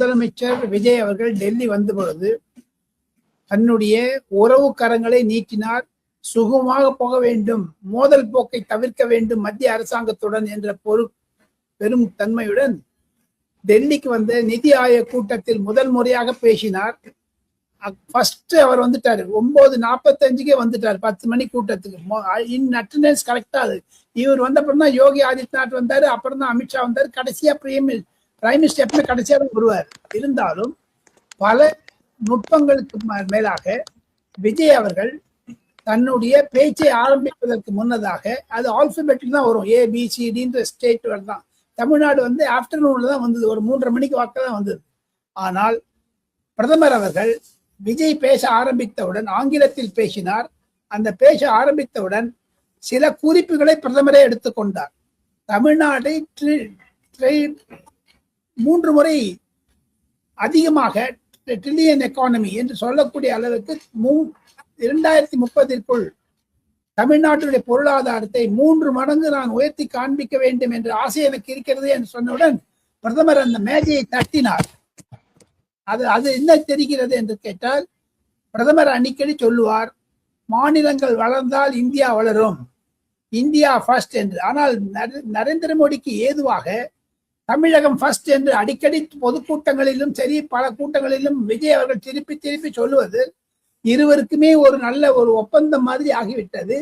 முதலமைச்சர் விஜய் அவர்கள் டெல்லி வந்த பொழுது தன்னுடைய உறவு கரங்களை நீட்டினார். சுகமாக போக வேண்டும், மோதல் போக்கை தவிர்க்க வேண்டும் மத்திய அரசாங்கத்துடன் என்ற பெரும் தன்மையுடன் டெல்லிக்கு வந்த நிதி ஆயோக் கூட்டத்தில் முதல் முறையாக பேசினார். ஃபர்ஸ்ட் அவர் வந்துட்டாரு, 9:45 வந்துட்டாரு, 10 மணி கூட்டத்துக்கு. இன் அட்டெண்டன்ஸ் கரெக்டா அது. இவர் வந்தப்பறம் தான் யோகி ஆதித்யநாத் வந்தாரு, அப்புறம் தான் அமித்ஷா வந்தாரு, கடைசியா பிரைம் மினிஸ்டர் கடைசியா வருவார். இருந்தாலும் பல நுட்பங்களுக்கு மேலாக விஜய் அவர்கள் தன்னுடைய பேச்சை ஆரம்பிப்பதற்கு முன்னதாக, அது ஆல்பபெட்டில் தான் வரும், ABCD ஸ்டேட் தான். தமிழ்நாடு ஆஃப்டர்நூன்ல தான் வந்தது, ஒரு 3:30 மணிக்கு வாக்கில் தான் வந்தது. ஆனால் பிரதமர் அவர்கள் விஜய் பேச ஆரம்பித்தவுடன் ஆங்கிலத்தில் பேசினார். அந்த பேச ஆரம்பித்தவுடன் சில குறிப்புகளை பிரதமரே எடுத்துக்கொண்டார். தமிழ்நாட்டை 3 முறை அதிகமாக ட்ரில்லியன் எக்கானமி என்று சொல்லக்கூடிய அளவுக்கு 2030 தமிழ்நாட்டுடைய பொருளாதாரத்தை 3 மடங்கு நான் உயர்த்தி காண்பிக்க வேண்டும் என்ற ஆசை எனக்கு இருக்கிறது என்று சொன்னவுடன் பிரதமர் அந்த மேஜையை தட்டினார். அது என்ன தெரிகிறது என்று கேட்டால், பிரதமர் அடிக்கடி சொல்லுவார், மாநிலங்கள் வளர்ந்தால் இந்தியா வளரும், இந்தியா ஃபர்ஸ்ட் என்று. ஆனால் நரேந்திர மோடிக்கு ஏதுவாக தமிழகம் ஃபர்ஸ்ட் என்று அடிக்கடி பொதுக்கூட்டங்களிலும் சரி பல கூட்டங்களிலும் விஜய் அவர்கள் திருப்பி திருப்பி சொல்லுவது இருவருக்குமே ஒரு நல்ல ஒரு ஒப்பந்தம் மாதிரி ஆகிவிட்டது.